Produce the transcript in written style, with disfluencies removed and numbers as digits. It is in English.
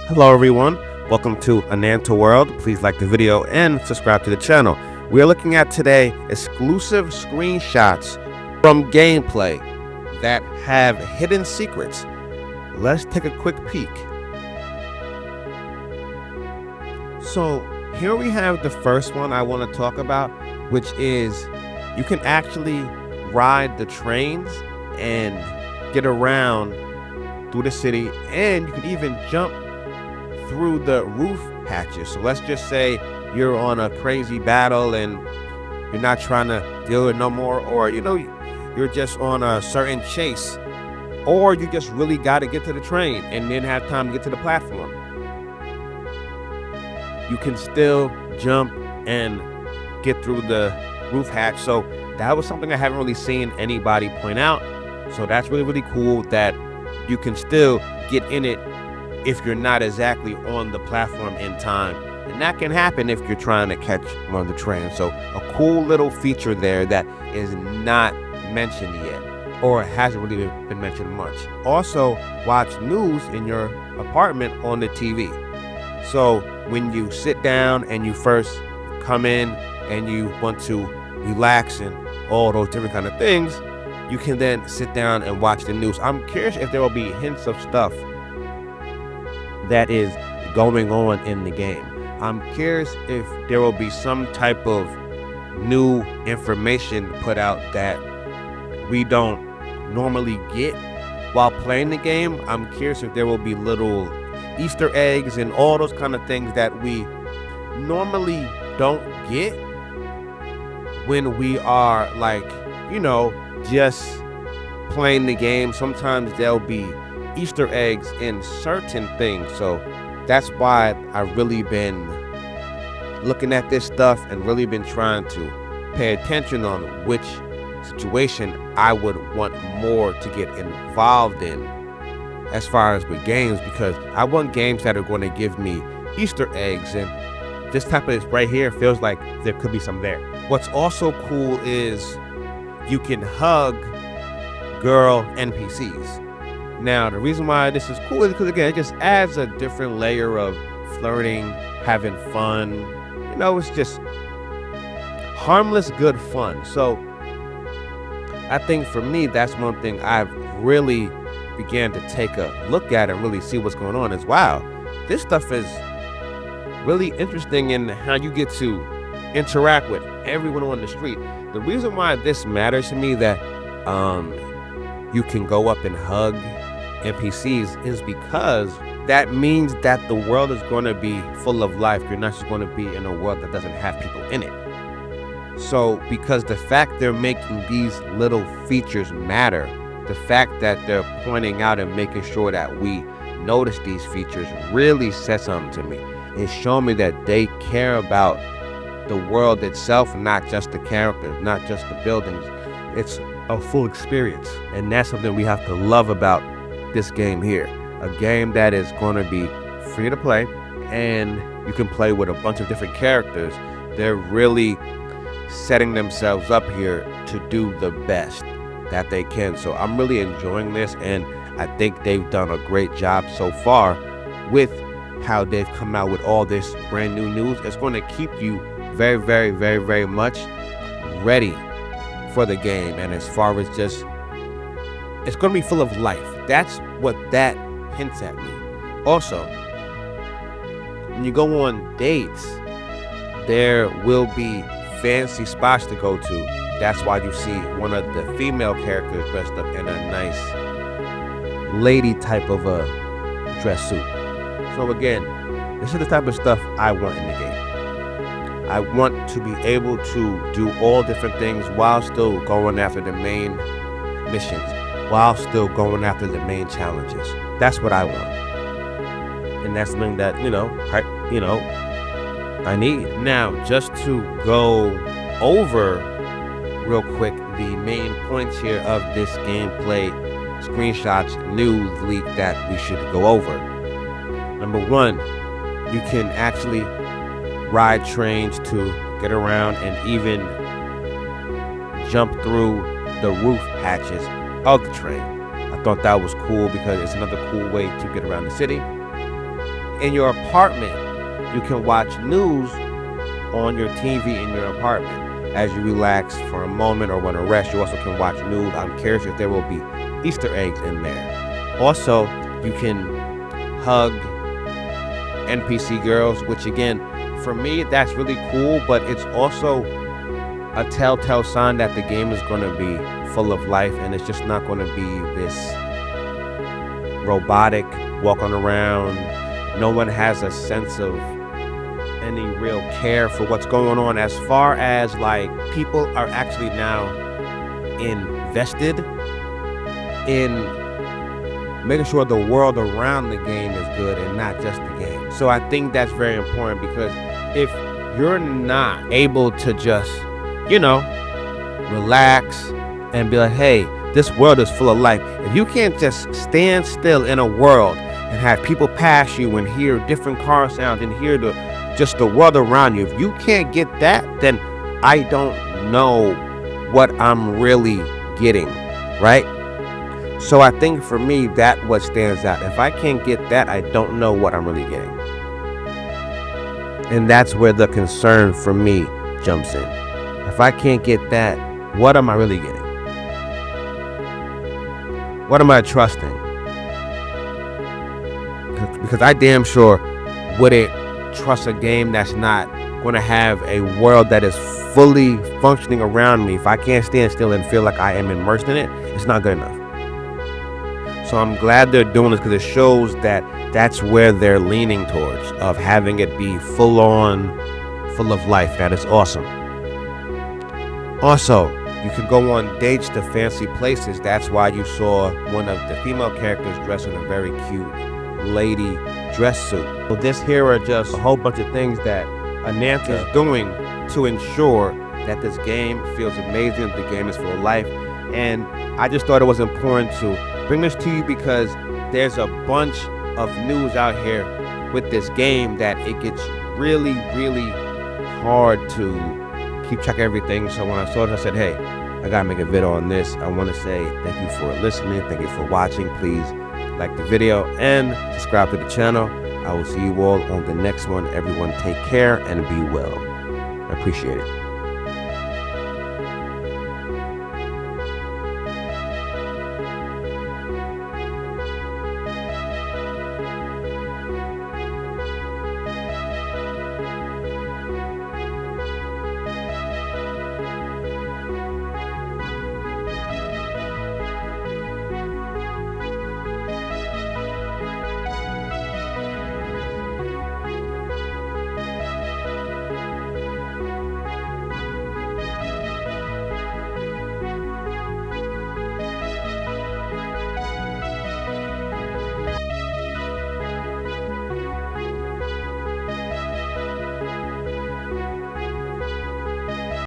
Hello everyone, welcome to Ananta World. Please like the video and subscribe to the channel. We are looking at today exclusive screenshots from gameplay that have hidden secrets. Let's take a quick peek. So here we have the first one I want to talk about, which is you can actually ride the trains and get around through the city, and you can even jump through the roof hatches. So let's just say you're on a crazy battle and you're not trying to deal with no more, or you're just on a certain chase, or you just really got to get to the train and then have time to get to the platform. You can still jump and get through the roof hatch. So that was something I haven't really seen anybody point out. So that's really cool that you can still get in it if you're not exactly on the platform in time. And that can happen if you're trying to catch one of the trains. So a cool little feature there that is not mentioned yet, or hasn't really been mentioned much. Also, watch news in your apartment on the TV. So when you sit down and you first come in and you want to relax and all those different kind of things, you can then sit down and watch the news. I'm curious if there will be hints of stuff that is going on in the game. I'm curious if there will be some type of new information put out that we don't normally get while playing the game. I'm curious if there will be little Easter eggs and all those kind of things that we normally don't get when we are just playing the game. Sometimes there'll be Easter eggs in certain things. So that's why I've really been looking at this stuff and really been trying to pay attention on which situation I would want more to get involved in as far as with games, because I want games that are going to give me Easter eggs, and this type of this right here feels like there could be some there. What's also cool is you can hug girl NPCs. Now, the reason why this is cool is because, again, it just adds a different layer of flirting, having fun. It's just harmless, good fun. So I think for me, that's one thing I've really began to take a look at and really see what's going on is, wow, this stuff is really interesting in how you get to interact with everyone on the street. The reason why this matters to me that you can go up and hug NPCs is because that means that the world is going to be full of life. You're not just going to be in a world that doesn't have people in it. So because the fact they're making these little features matter, the fact that they're pointing out and making sure that we notice these features really says something to me. It's showing me that they care about the world itself, not just the characters, not just the buildings. It's a full experience, and that's something we have to love about this game here. A game that is going to be free to play, and you can play with a bunch of different characters. They're really setting themselves up here to do the best that they can. So I'm really enjoying this, and I think they've done a great job so far with how they've come out with all this brand new news. It's going to keep you very much ready for the game, and as far as just, it's going to be full of life. That's what that hints at me. Also, when you go on dates, there will be fancy spots to go to. That's why you see one of the female characters dressed up in a nice lady type of a dress suit. So again, this is the type of stuff I want in the game. I want to be able to do all different things while still going after the main missions, while still going after the main challenges. That's what I want. And that's something that, I need. Now, just to go over real quick the main points here of this gameplay screenshots news leak that we should go over. Number one, you can actually ride trains to get around and even jump through the roof hatches of the train. I thought that was cool because it's another cool way to get around the city. in your apartment, you can watch news on your TV in your apartment. As you relax for a moment or want to rest, you also can watch news. I'm curious if there will be Easter eggs in there. Also, you can hug NPC girls, which again, for me, that's really cool, but it's also a telltale sign that the game is going to be full of life, and it's just not going to be this robotic walking around. No one has a sense of any real care for what's going on, as far as like people are actually now invested in making sure the world around the game is good and not just the game. So I think that's very important, because if you're not able to just, relax and be like, hey, this world is full of life. If you can't just stand still in a world and have people pass you and hear different car sounds and hear just the world around you, if you can't get that, then I don't know what I'm really getting, right? So I think for me, that's what stands out. If I can't get that, I don't know what I'm really getting. And that's where the concern for me jumps in. If I can't get that, what am I really getting? What am I trusting? Because I damn sure wouldn't trust a game that's not going to have a world that is fully functioning around me. If I can't stand still and feel like I am immersed in it, it's not good enough. So I'm glad they're doing this, because it shows that that's where they're leaning towards, of having it be full on, full of life. That is awesome. Also, you can go on dates to fancy places. That's why you saw one of the female characters dressed in a very cute lady dress suit. So this here are just a whole bunch of things that Ananta is doing to ensure that this game feels amazing, that the game is full of life. And I just thought it was important to bring this to you, because there's a bunch of news out here with this game that it gets really, really hard to keep track of everything. So when I saw it, I said, hey, I gotta make a video on this. I want to say thank you for listening, thank you for watching. Please like the video and subscribe to the channel. I will see you all on the next one. Everyone take care and be well. I appreciate it.